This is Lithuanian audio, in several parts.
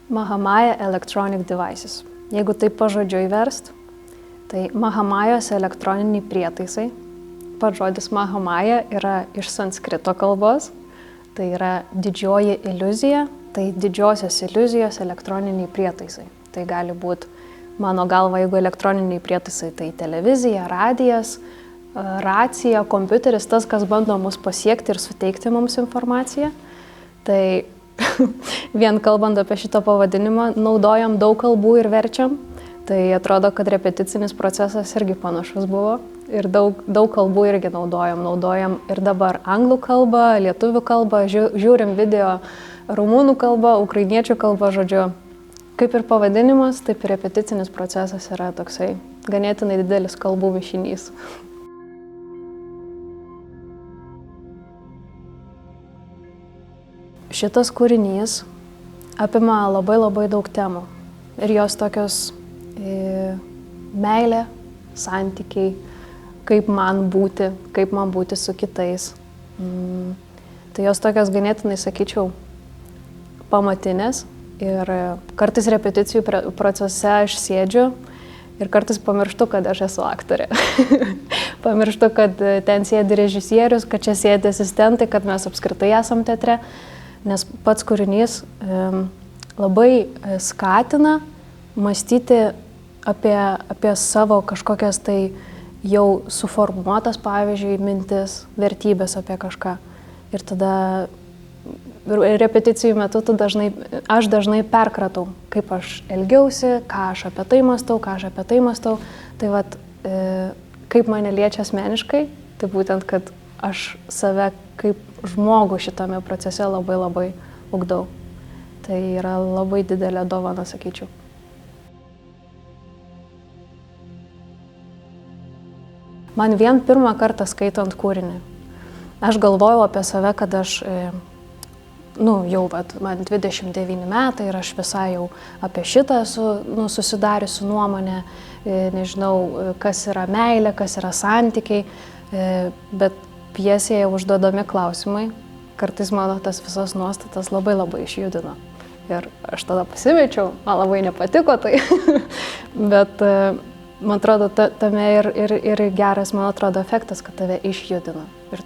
Mahamaya Electronic Devices. Jeigu taip pažodžiui verst, tai Mahamajos elektroniniai prietaisai. Pats žodis Mahamaya yra iš sanskrito kalbos, tai yra didžioji iliuzija, tai didžiosios iliuzijos elektroniniai prietaisai. Tai gali būti, mano galva, jeigu elektroniniai prietaisai, tai televizija, radijas, racija, kompiuteris, tas, kas bando mus pasiekti ir suteikti mums informaciją. Tai vien kalbant apie šitą pavadinimą, naudojam daug kalbų ir verčiam. Tai atrodo, kad repeticinis procesas irgi panašus buvo. Ir daug kalbų irgi naudojam. Naudojam ir dabar anglų kalbą, lietuvių kalbą, žiūrim video rumunų kalbą, ukrainiečių kalbą, žodžiu. Kaip ir pavadinimas, taip ir repeticinis procesas yra toksai ganėtinai didelis kalbų mišinys. Šitas kūrinys apima labai daug temų. Ir jos tokios meilė, santykiai, kaip man būti su kitais. Tai jos tokios ganėtinai, sakyčiau, pamatinės. Ir kartais repeticijų procese aš sėdžiu ir kartais pamirštu, kad aš esu aktorė. Pamirštu, kad ten sėdi režisierius, kad čia sėdi asistentai, kad mes apskritai esam teatre. Nes pats kūrinys labai skatina mąstyti apie savo kažkokias tai jau suformuotas, pavyzdžiui, mintis, vertybės apie kažką. Ir tada repeticijų metu aš dažnai perkratau, kaip aš elgiausi, ką aš apie tai mąstau. Tai vat, kaip mane liečia asmeniškai, tai būtent, kad aš save kaip žmogų šitame procese labai ugdau. Tai yra labai didelė dovana, sakyčiau. Man vien pirmą kartą skaitant kūrinį, aš galvojau apie save, kad aš, man 29 metai ir aš visai jau apie šitą esu susidariusi nuomonę, nežinau, kas yra meilė, kas yra santykiai, bet pjesėje užduodami klausimai, kartais mano tas visas nuostatas labai išjudino. Ir aš tada pasimečiau, man labai nepatiko tai, bet man atrodo, tame ir geras, man atrodo, efektas, kad tave išjudina ir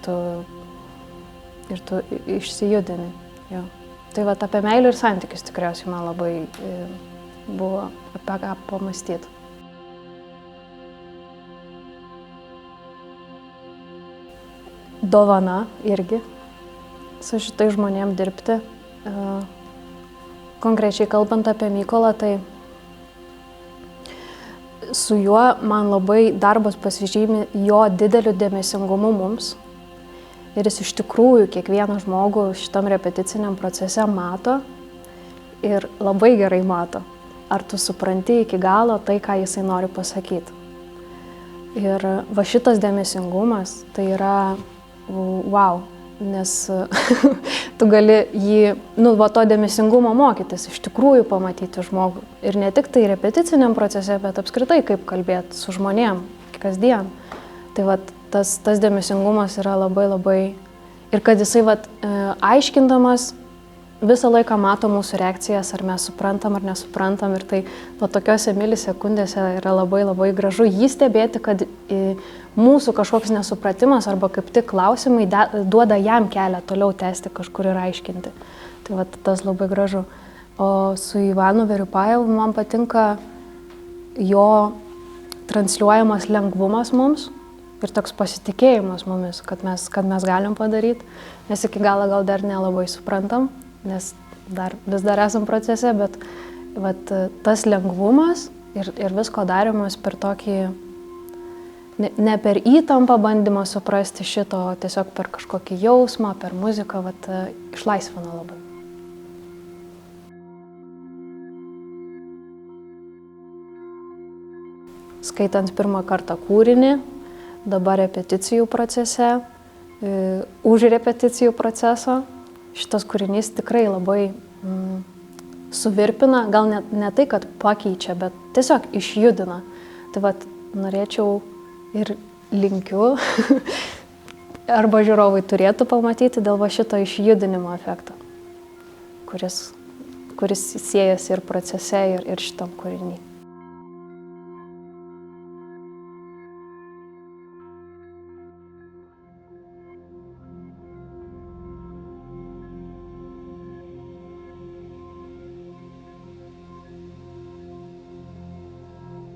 tu išsijudini. Jo. Tai vat apie meilę ir santykius tikriausiai man labai buvo apie ką pamąstyti. Dovana irgi su šitais žmonėm dirbti. Konkrečiai kalbant apie Mykolą, tai su juo man labai darbas pasižymi jo dideliu dėmesingumu mums. Ir jis iš tikrųjų kiekvieną žmogų šitam repeticiniam procese mato ir labai gerai mato. Ar tu supranti iki galo tai, ką jisai nori pasakyti. Ir va šitas dėmesingumas, tai yra wow, nes tu gali jį, to dėmesingumo mokytis, iš tikrųjų pamatyti žmogų. Ir ne tik tai repeticinėm procese, bet apskritai kaip kalbėti su žmonėm kasdien. Tai tas dėmesingumas yra labai. Ir kad jisai aiškindamas visą laiką mato mūsų reakcijas, ar mes suprantam ar nesuprantam. Ir tai tokiose milisekundėse yra labai gražu jį stebėti, kad mūsų kažkoks nesupratimas arba kaip tik klausimai duoda jam kelią toliau tęsti kažkur ir aiškinti. Tai tas labai gražu. O su Ivanu Verjupajevu man patinka jo transliuojamas lengvumas mums ir toks pasitikėjimas mumis, kad mes galim padaryti. Mes iki galo gal dar nelabai suprantam, nes vis dar esam procese, bet tas lengvumas ir visko darimas per tokį, ne per įtampą bandymą suprasti šito, o tiesiog per kažkokį jausmą, per muziką, išlaisvina labai. Skaitant pirmą kartą kūrinį, dabar repeticijų procese, už repeticijų proceso, šitas kūrinys tikrai labai suvirpina, gal ne tai, kad pakeičia, bet tiesiog išjudina. Tai norėčiau ir linkiu, arba žiūrovai turėtų pamatyti dėl šito išjudinimo efekto, kuris siejasi ir procese, ir šitam kūriny.